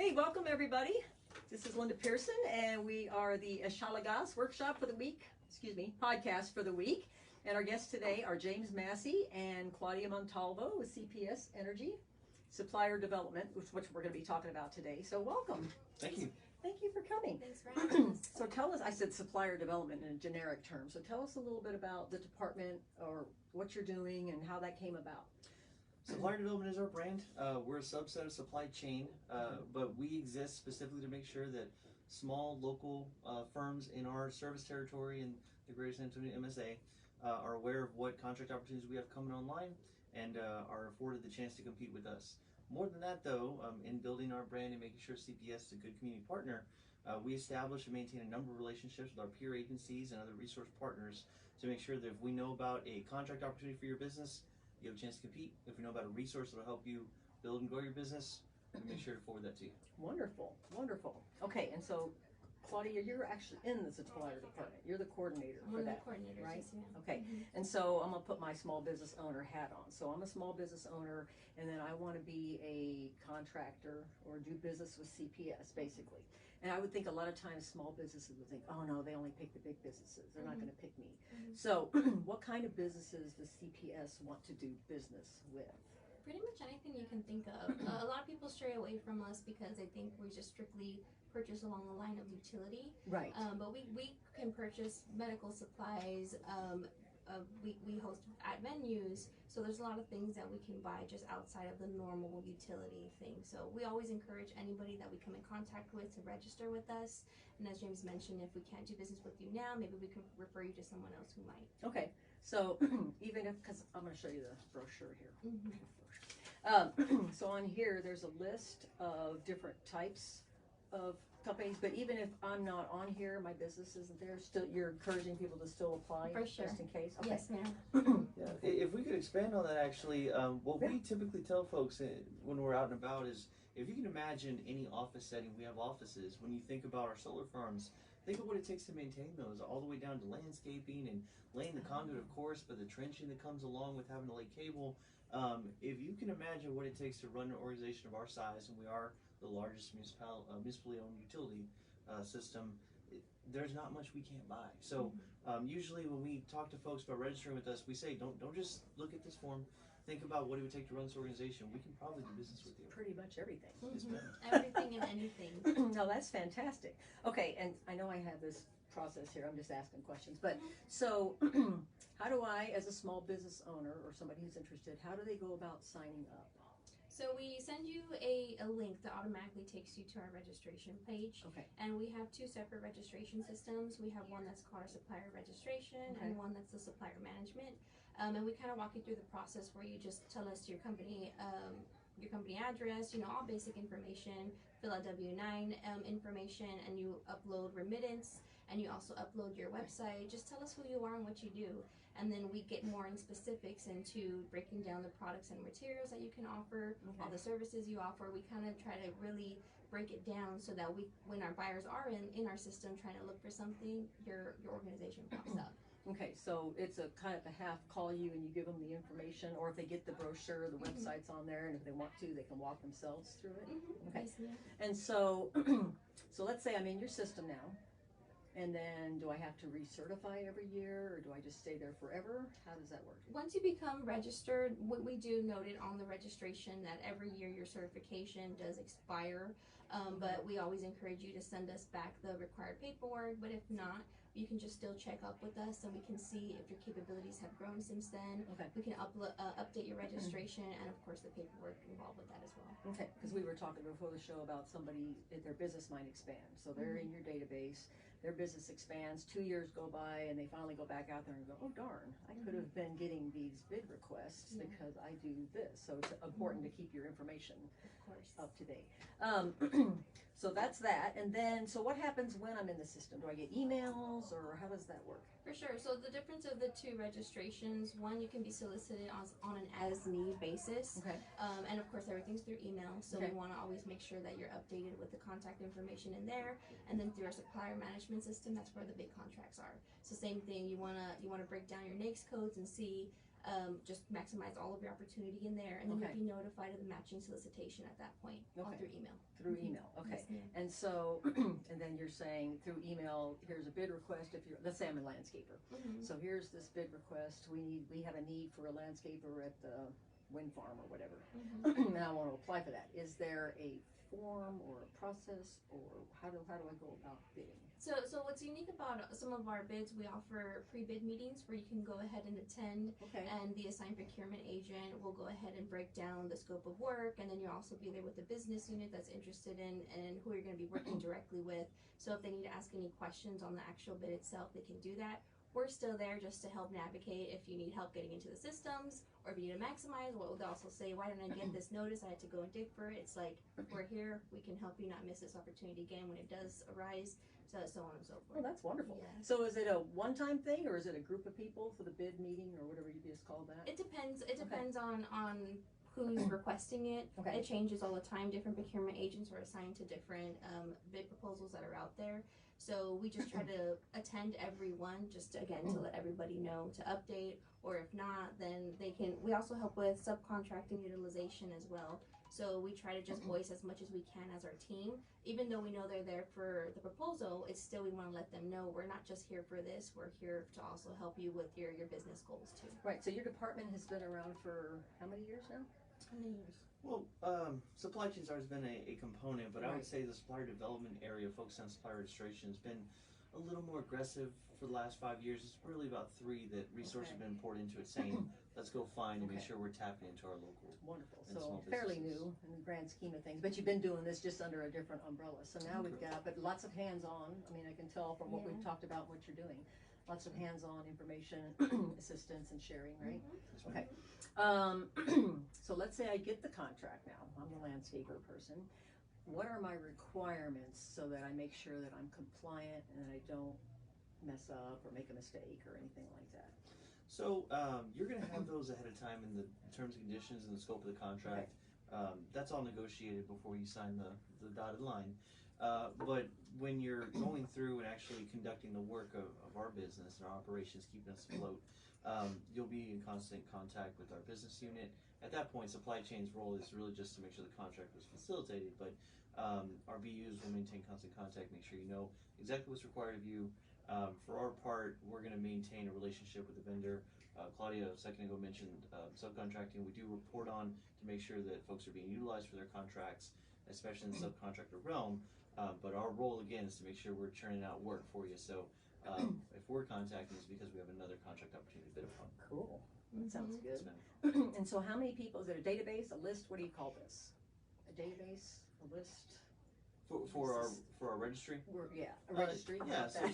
Hey, welcome everybody. This is Linda Pearson, and we are the Eshalagas workshop for the week, podcast for the week. And our guests today are James Massey and Claudia Montalvo with CPS Energy, Supplier Development, which we're going to be talking about today. So welcome. Thank you. Thank you for coming. Thanks for having us. So tell us, I said supplier development in a generic term. So tell us a little bit about the department or what you're doing and how that came about. Supplier Development is our brand. We're a subset of supply chain, but we exist specifically to make sure that small local firms in our service territory in the Greater San Antonio MSA are aware of what contract opportunities we have coming online and are afforded the chance to compete with us. More than that though, in building our brand and making sure CPS is a good community partner, we establish and maintain a number of relationships with our peer agencies and other resource partners to make sure that if we know about a contract opportunity for your business, you have a chance to compete. If we know about a resource that will help you build and grow your business, we make sure to forward that to you. Wonderful, wonderful. Okay, and so Claudia, you're actually in the supplier department. You're the coordinator for that, right? Okay, and so I'm gonna put my small business owner hat on. So I'm a small business owner, and then I want to be a contractor or do business with CPS, basically. And I would think a lot of times small businesses would think, oh no, they only pick the big businesses. They're not going to pick me. So what kind of businesses does CPS want to do business with? Pretty much anything you can think of. A lot of people stray away from us because they think we just strictly purchase along the line of utility. Right. But we can purchase medical supplies. We host at venues, so there's a lot of things that we can buy just outside of the normal utility thing. So we always encourage anybody that we come in contact with to register with us. And as James mentioned, if we can't do business with you now, maybe we can refer you to someone else who might. Okay, so even if, because I'm going to show you the brochure here. So on here, there's a list of different types of companies, but even if I'm not on here, my business isn't there, still you're encouraging people to still apply For sure. just in case? Okay. Yes, ma'am. Yeah, if we could expand on that actually, what we typically tell folks when we're out and about is, if you can imagine any office setting, we have offices, when you think about our solar farms, think of what it takes to maintain those, all the way down to landscaping and laying the conduit, of course, but the trenching that comes along with having to lay cable. If you can imagine what it takes to run an organization of our size, and we are the largest municipally owned utility system, there's not much we can't buy. So usually when we talk to folks about registering with us, we say don't just look at this form. Think about what it would take to run this organization. We can probably do business with you. Pretty much everything. Everything and anything. No, that's fantastic. Okay, and I know I have this process here. I'm just asking questions. But so how do I, as a small business owner or somebody who's interested, how do they go about signing up? So we send you a link that automatically takes you to our registration page. Okay. And we have two separate registration systems. We have one that's called our supplier registration and one that's the supplier management. And we kind of walk you through the process where you just tell us your company address, all basic information, fill out W-9 information, and you upload remittance, and you also upload your website. Just tell us who you are and what you do. And then we get more in specifics into breaking down the products and materials that you can offer, all the services you offer. We kind of try to really break it down so that when our buyers are in our system trying to look for something, your organization pops up. Okay, so it's a kind of a half call you and you give them the information, or if they get the brochure, the website's on there, and if they want to, they can walk themselves through it. Okay, Yes, ma'am. and so, so let's say I'm in your system now, and then do I have to recertify every year, or do I just stay there forever? How does that work? Once you become registered, we do note it on the registration that every year your certification does expire, but we always encourage you to send us back the required paperwork. But if not, you can just still check up with us, and we can see if your capabilities have grown since then. Okay. We can update your registration, and of course the paperwork involved with that as well. Okay, because we were talking before the show about somebody, their business might expand. So they're in your database, their business expands, 2 years go by, and they finally go back out there and go, oh darn, I could have been getting these bid requests because I do this. So it's important to keep your information up to date. So that's that. And then, so what happens when I'm in the system? Do I get emails, or how does that work? For sure. So the difference of the two registrations, one, you can be solicited on an as-need basis. Okay. And of course, everything's through email. So we want to always make sure that you're updated with the contact information in there. And then through our supplier management system, that's where the big contracts are. So same thing, you wanna break down your NAICS codes and see just maximize all of your opportunity in there, and then you'll be notified of the matching solicitation at that point, all through email. Through email, so, and then you're saying through email, here's a bid request if you're, let's say I'm a landscaper. So here's this bid request, we have a need for a landscaper at the wind farm or whatever. And I want to apply for that. Is there a form or a process, or how do I go about bidding? So what's unique about some of our bids, we offer pre-bid meetings where you can go ahead and attend, and the assigned procurement agent will go ahead and break down the scope of work, and then you'll also be there with the business unit that's interested in and who you're going to be working directly with. So if they need to ask any questions on the actual bid itself, they can do that. We're still there just to help navigate if you need help getting into the systems, or if you need to maximize. What would also say, why didn't I get this notice? I had to go and dig for it. It's like, we're here, we can help you not miss this opportunity again when it does arise, so on and so forth. Oh, that's wonderful. Yeah. So is it a one-time thing, or is it a group of people for the bid meeting, or whatever you just called that? It depends. It depends on who's requesting it. It changes all the time. Different procurement agents are assigned to different bid proposals that are out there. So we just try to attend every one, just to, again, to let everybody know, to update, or if not, then they can. We also help with subcontracting utilization as well. So we try to just voice as much as we can as our team. Even though we know they're there for the proposal, it's still, we want to let them know we're not just here for this, we're here to also help you with your business goals too. Right, so your department has been around for how many years now? How many years? Well, supply chain's always been a component, but I would say the supplier development area, focused on supplier registration, has been a little more aggressive for the last 5 years. It's really about 3 that resources have been poured into it, saying, let's go find and make sure we're tapping into our local. Wonderful. and So small fairly businesses. new in the grand scheme of things, but you've been doing this just under a different umbrella. So now we've got, but lots of hands-on. I mean, I can tell from what we've talked about, what you're doing. Lots of hands-on information, assistance, and sharing, right? Yes, ma'am. Okay. So let's say I get the contract now. I'm the landscaper person. What are my requirements so that I make sure that I'm compliant and I don't mess up or make a mistake or anything like that? So you're going to have those ahead of time in the terms and conditions and the scope of the contract. That's all negotiated before you sign the dotted line. But when you're going through and actually conducting the work of our business and our operations, keeping us afloat, you'll be in constant contact with our business unit. At that point, supply chain's role is really just to make sure the contract was facilitated, but our BUs will maintain constant contact, make sure you know exactly what's required of you. For our part, we're going to maintain a relationship with the vendor. Claudia a second ago mentioned subcontracting. We do report on to make sure that folks are being utilized for their contracts, especially in the subcontractor realm. But our role again is to make sure we're churning out work for you. So if we're contacting, it's because we have another contract opportunity to bid upon. Cool. That sounds Yes, good. ma'am. And so how many people, is it a database, a list? What do you call this? A database, a list? For our registry. A registry. Yeah, Okay.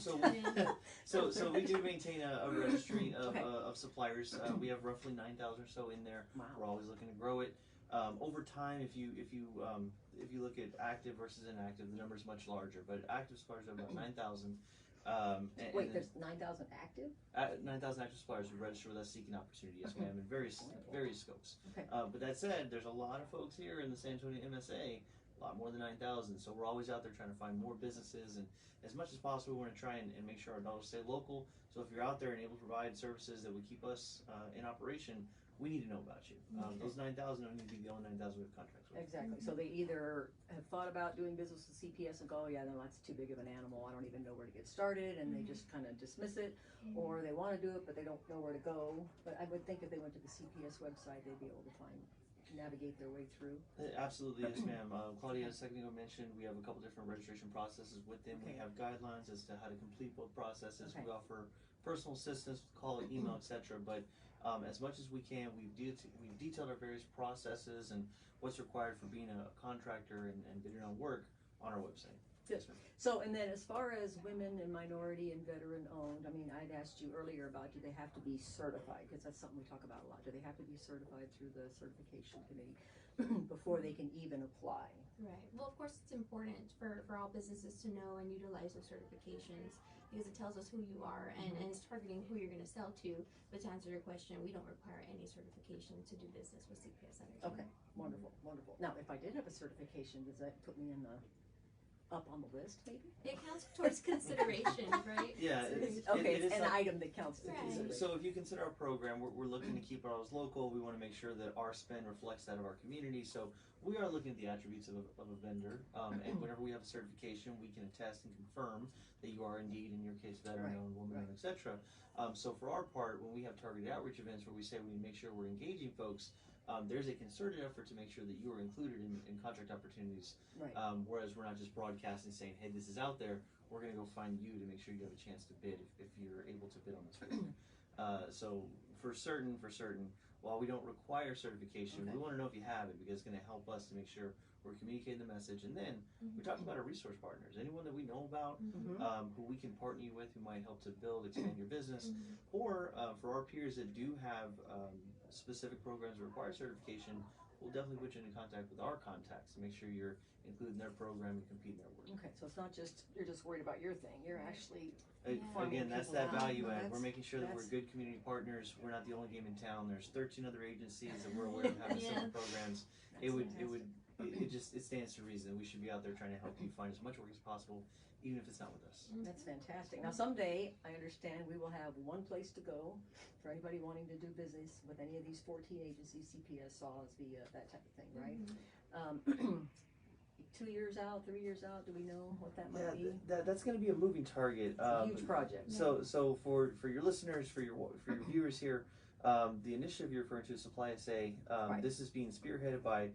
so we do maintain a registry of, Okay. Of suppliers. We have roughly 9,000 or so in there. Wow. We're always looking to grow it. Over time, if you look at active versus inactive, the number is much larger. But active suppliers are about 9,000. Wait, there's 9,000 active? 9,000 active suppliers who register with us seeking opportunity, yes ma'am, in various scopes. Okay. But that said, there's a lot of folks here in the San Antonio MSA, a lot more than 9,000. So we're always out there trying to find more businesses, and as much as possible, we want to try and make sure our dollars stay local. So if you're out there and able to provide services that would keep us in operation, we need to know about you. Those 9,000 don't need to be the only 9,000 we have contracts with. Exactly. So they either have thought about doing business with CPS and go, yeah, no, that's too big of an animal. I don't even know where to get started, and they just kind of dismiss it, or they want to do it, but they don't know where to go. But I would think if they went to the CPS website, they'd be able to navigate their way through. Absolutely, yes ma'am. Claudia a second ago mentioned we have a couple different registration processes with them. We have guidelines as to how to complete both processes. We offer personal assistance, call, email, etc. But as much as we can, we've detailed our various processes and what's required for being a contractor and bidding on work on our website. Yes, ma'am. So, and then as far as women and minority and veteran owned, I mean, I'd asked you earlier about, do they have to be certified? Because that's something we talk about a lot. Do they have to be certified through the certification committee before they can even apply? Right. Well, of course, it's important for all businesses to know and utilize those certifications because it tells us who you are and it's targeting who you're going to sell to. But to answer your question, we don't require any certification to do business with CPS Energy. Okay, wonderful, wonderful. Now, if I did have a certification, does that put me in the up on the list, maybe? It counts towards consideration, right? Yeah, It's an item that counts as Right. consideration. So if you consider our program, we're looking to keep ours local. We want to make sure that our spend reflects that of our community. So we are looking at the attributes of a vendor. And whenever we have a certification, we can attest and confirm that you are indeed, in your case, veteran-owned, woman-owned, etc. So for our part, when we have targeted outreach events where we say we make sure we're engaging folks, there's a concerted effort to make sure that you are included in contract opportunities. Right. Whereas we're not just broadcasting saying, hey, this is out there. We're going to go find you to make sure you have a chance to bid if you're able to bid on this work. So for certain, while we don't require certification, we want to know if you have it, because it's going to help us to make sure we're communicating the message. And then we talk about our resource partners, anyone that we know about, who we can partner you with, who might help to build, expand your business, or for our peers that do have specific programs that require certification, we'll definitely put you into contact with our contacts to make sure you're included in their program and compete in their work. Okay, so it's not just, you're just worried about your thing, you're actually Again, that's people that out. value add. That's- We're making sure that we're good community partners. We're not the only game in town. There's 13 other agencies that we're aware of having similar programs. It stands to reason. We should be out there trying to help you find as much work as possible, even if it's not with us. That's fantastic. Now someday, I understand we will have one place to go for anybody wanting to do business with any of these 14 agencies, CPS, SAWS, VIA, that type of thing, right? 2 years out, 3 years out, do we know what that might be? That's going to be a moving target. It's a huge project. So for your listeners, for your viewers here, the initiative you're referring to, Supply SA, this is being spearheaded by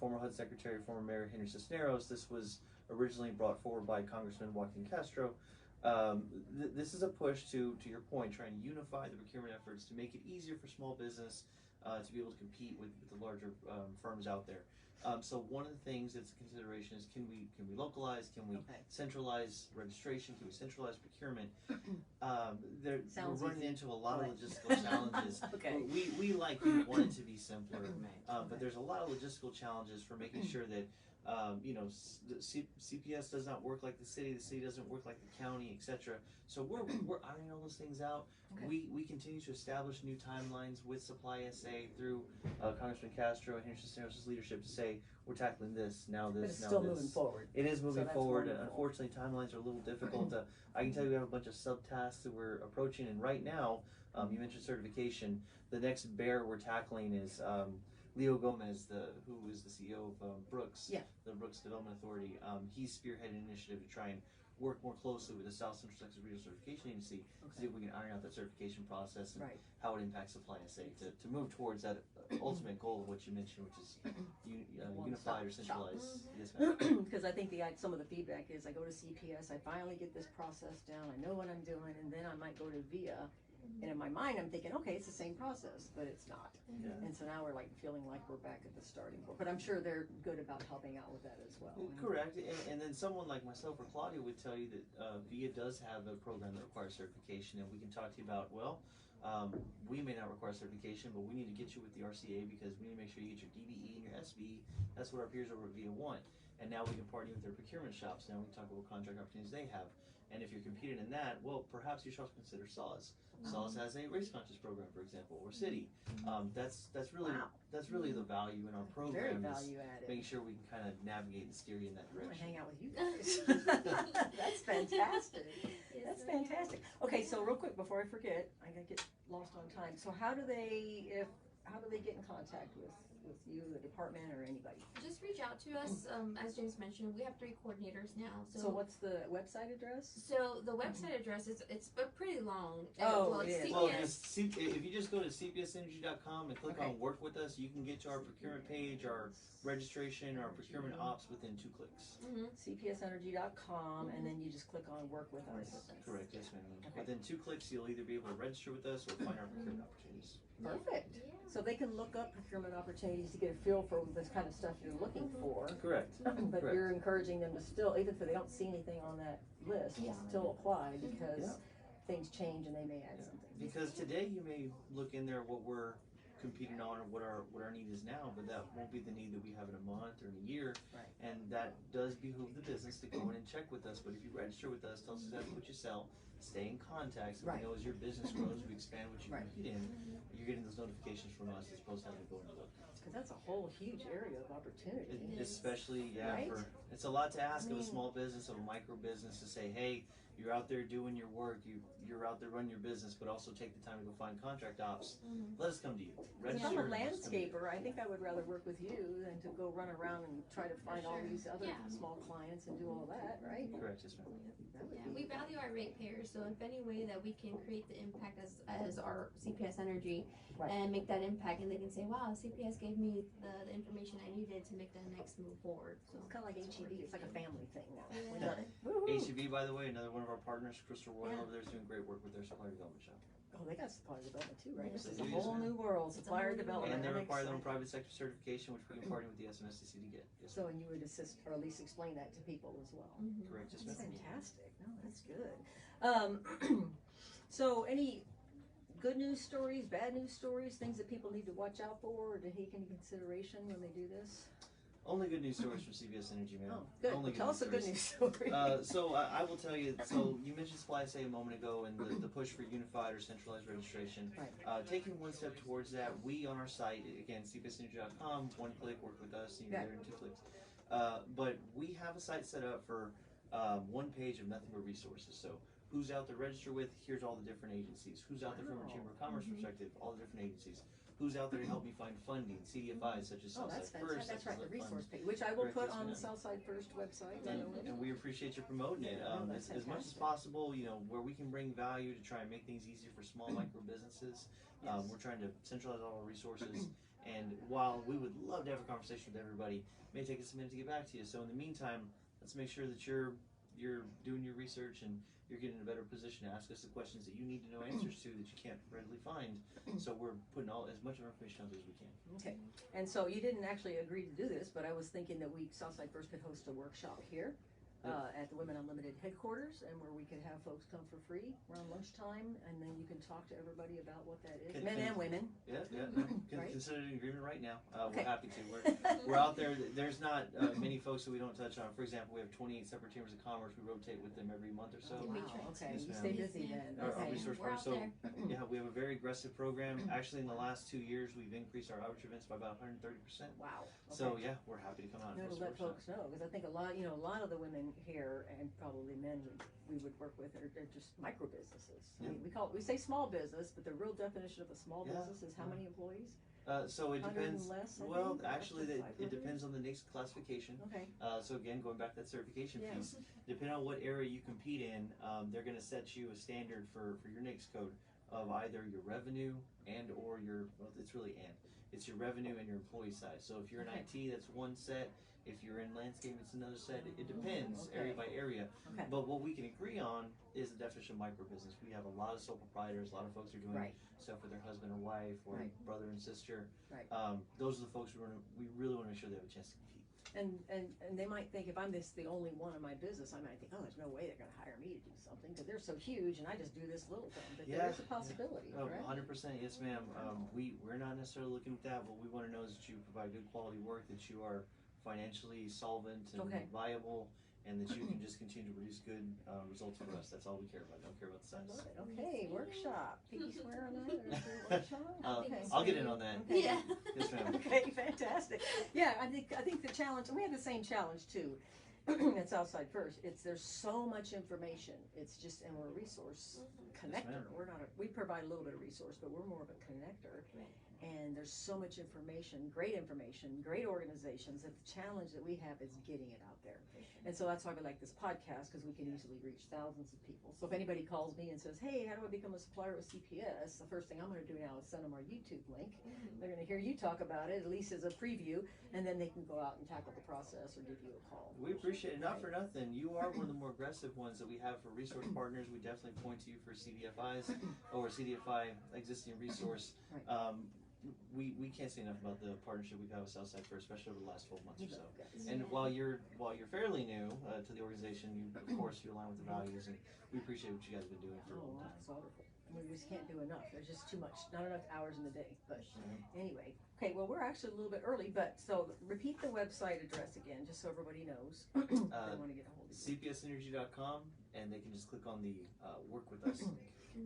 former HUD Secretary, former Mayor Henry Cisneros. This was originally brought forward by Congressman Joaquin Castro. This is a push to your point, trying to unify the procurement efforts to make it easier for small business to be able to compete with the larger firms out there. So one of the things that's a consideration is, can we localize? Can we centralize registration? Can we centralize procurement? We're running into a lot of logistical challenges. We like, we want it to be simpler, but there's a lot of logistical challenges for making sure that CPS does not work like the city doesn't work like the county, etc. So we're ironing all those things out. We continue to establish new timelines with Supply SA through Congressman Castro and Henry Cisneros' leadership to say, we're tackling this, now this, But it's now still this. moving forward. It is moving So forward. wonderful. Unfortunately, timelines are a little difficult. I can tell you we have a bunch of subtasks that we're approaching, and right now, you mentioned certification. The next bear we're tackling is Leo Gomez, who is the CEO of Brooks, the Brooks Development Authority. He's spearheaded an initiative to try and work more closely with the South Central Texas Regional Certification Agency to see if we can iron out that certification process and how it impacts Supply SA to move towards that ultimate goal of what you mentioned, which is unified or centralized. Yes, ma'am. Because I think some of the feedback is, I go to CPS, I finally get this process down, I know what I'm doing, and then I might go to VIA. And in my mind, I'm thinking, okay, it's the same process, but it's not. And so now we're feeling like we're back at the starting point. But I'm sure they're good about helping out with that as well. Correct. And then someone like myself or Claudia would tell you that VIA does have a program that requires certification, and we can talk to you about, we may not require certification, but we need to get you with the RCA because we need to make sure you get your DBE and your SBE. That's what our peers over at VIA want. And now we can partner with their procurement shops. Now we can talk about what contract opportunities they have. And if you're competing in that, perhaps you should also consider SAWS. SAWS has a race conscious program, for example, or City. That's really the value in our program. Very value added. Making sure we can kind of navigate and steer you in that I want to direction. hang out with you guys. That's fantastic. That's fantastic. Okay, so real quick before I forget, I gotta get lost on time. So how do they get in contact with you, the department, or anybody? Just reach out to us. As James mentioned, we have 3 coordinators now. So what's the website address? So the website address it's pretty long. It is. If you just go to cpsenergy.com and click on Work With Us, you can get to our procurement page, our registration, our procurement ops within 2 clicks. cpsenergy.com, and then you just click on Work With Us. Correct, yes ma'am. Within 2 clicks, you'll either be able to register with us or find our procurement opportunities. Perfect. So they can look up procurement opportunities to get a feel for the kind of stuff you're looking for. Correct. But you're encouraging them to still, even if they don't see anything on that list, still apply because things change and they may add something. Because today you may look in there what we're competing on or what our need is now, but that won't be the need that we have in a month or in a year. And that does behoove the business to go in and check with us. But if you register with us, tell us exactly what you sell, stay in contact, so we know as your business grows, we expand what you compete in, you're getting those notifications from us as opposed to having to go and look. because that's a whole huge area of opportunity. Especially, Right? it's a lot to ask I of a mean- small business, of a micro business, to say, hey, you're out there doing your work, you're out there running your business, but also take the time to go find contract ops. Let us come to you. If I'm a Register, let us come to you. landscaper, I think I would rather work with you than to go run around and try to find all these other small clients and do all that, right? Correct, yes, ma'am. That would Yeah, be- we value our ratepayers, so if any way that we can create the impact as our CPS Energy Right. and make that impact, and they can say, wow, CPS gave me the information I needed to make the next move forward. So It's kind of like HEB. It's like a family thing now. Yeah. We love it. Woo-hoo. HEB, by the way, another one of our partners, Crystal Royal Yeah. over there, is doing great work with their supplier development shop. Oh, they got supplier development too, right? Yes, This is they a do, yes, whole ma'am. new world, It's a supplier whole new development. And they I'm require their own excited. private sector certification, which we can partner with the SMSTC to get. Yes, So, and you would assist, or at least explain that to people as well. correct, yes, That's ma'am. fantastic. No, that's good. So any good news stories, bad news stories, things that people need to watch out for or to take into consideration when they do this? Only good news stories from CPS Energy, ma'am. Oh, good. Only Well, tell us a good news story. So I will tell you. So you mentioned Supply Say a moment ago, and the push for unified or centralized registration. Right. Taking one step towards that, we on our site again, cpsenergy.com, one click, work with us, you're there in 2 clicks. But we have a site set up for one page of nothing but resources. So who's out there to register with? Here's all the different agencies. Who's out there from a Chamber of Commerce perspective? All the different agencies. Who's out there to help me find funding? CDFIs such as Oh, Southside that's First. fantastic. That's such right, as the Lit resource Funds. page, which I will Correct, put yes, on the ma'am. Southside First website. I know it. And we appreciate you promoting it Yeah, no, that's as much as fantastic. possible. You know, where we can bring value to try and make things easier for small micro businesses. Yes. We're trying to centralize all our resources. And while we would love to have a conversation with everybody, it may take us a minute to get back to you. So in the meantime, let's make sure that you're doing your research and you're getting in a better position to ask us the questions that you need to know answers to that you can't readily find. So we're putting as much of our information out there as we can. Okay, and so you didn't actually agree to do this, but I was thinking that Southside First could host a workshop here at the Women Unlimited headquarters, and where we could have folks come for free around lunchtime, and then you can talk to everybody about what that is, men and women. Yeah. Right. Consider an agreement right now. Okay. We're happy to. We're out there. There's not many folks that we don't touch on. For example, we have 28 separate chambers of commerce. We rotate with them every month or so. Oh, We wow, try okay, Yes, you ma'am. stay busy then. Our Okay. resource We're partner. out So there. yeah, we have a very aggressive program. Actually, in the last 2 years, we've increased our outreach events by about 130%. Wow. So okay. yeah, we're happy to come out and No, to host a let workshop. folks know, because I think a lot of the women here, and probably men we would work with, they're just micro businesses. I Yeah. mean, we say small business, but the real definition of a small Yeah, business is how yeah. many employees? So it 100 and depends. less, I Well, think, or up actually, to it 500? depends on the NAICS classification. Okay, So again, going back to that certification Yeah. piece, depending on what area you compete in, they're going to set you a standard for your NAICS code of either your revenue and or it's really it's your revenue and your employee size. So if you're in Okay. IT, that's one set. If you're in landscape, it's another set. It depends Okay. area by area. okay, But what we can agree on is the definition of micro business. We have a lot of sole proprietors. A lot of folks are doing right, stuff with their husband or wife or Right. brother and sister. Right. Those are the folks we really want to make sure they have a chance to compete. and they might think if I'm the only one in my business, I might think, oh, there's no way they're gonna hire me to do something, because they're so huge and I just do this little thing, but Yeah, there is a possibility, Oh, correct? 100%, yes, ma'am. We're not necessarily looking at that. What we want to know is that you provide good quality work, that you are financially solvent and Okay. viable, and that you can just continue to produce good results for us. That's all we care about. Don't care about the I size. love it. Okay, workshop, Piggy swear on that, or is there a workshop? Okay. I'll get in on that. Okay. Yeah. Yes, ma'am. Okay, fantastic. Yeah, I think the challenge, and we have the same challenge too, at Southside First. There's so much information. It's just, and we're a resource connector. ma'am. We provide a little bit of resource, but we're more of a connector. Right. And there's so much information, great organizations, that the challenge that we have is getting it out there. And so that's why we like this podcast, because we can easily reach thousands of people. So if anybody calls me and says, hey, how do I become a supplier with CPS? The first thing I'm gonna do now is send them our YouTube link. They're gonna hear you talk about it, at least as a preview, and then they can go out and tackle the process or give you a call. We appreciate it. Not for nothing. You are one of the more aggressive ones that we have for resource partners. We definitely point to you for CDFIs or CDFI existing resource. Right. We can't say enough about the partnership we've had with Southside First, especially over the last 12 months or so. Yes. And while you're fairly new to the organization, you of course you align with the values, and we appreciate what you guys have been doing for a Oh, long wow, time. that's wonderful. We just can't do enough. There's just too much, not enough hours in the day. But anyway, okay. Well, we're actually a little bit early, but so repeat the website address again, just so everybody knows. If they want to get a hold of you. CPSenergy.com, and they can just click on the work with us link.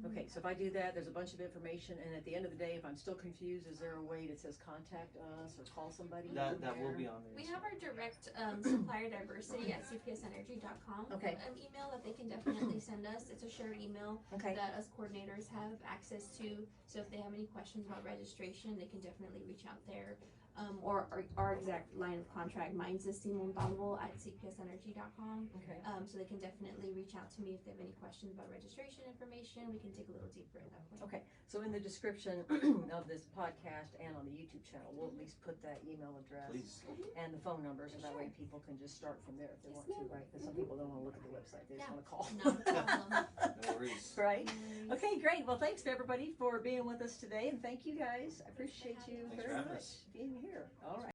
Okay, so if I do that, there's a bunch of information, and at the end of the day, if I'm still confused, is there a way that says contact us or call somebody? That will be on there. We have our direct supplier diversity at cpsenergy.com. Okay. An email that they can definitely send us. It's a shared email Okay. that us coordinators have access to. So if they have any questions about registration, they can definitely reach out there. Or our exact line of contract, mine's Massey at cpsenergy.com. Okay. So they can definitely reach out to me if they have any questions about registration information. We can dig a little deeper at that point. Okay, so in the description of this podcast and on the YouTube channel, we'll at least put that email address Please. and the phone number, so that way people can just start from there if they want to, right? Because some people don't want to look at the website, they just want to call. Not a problem. No worries. Right? Okay, great. Well, thanks to everybody for being with us today, and thank you guys. I appreciate you Thanks for very having much us. being here. All right.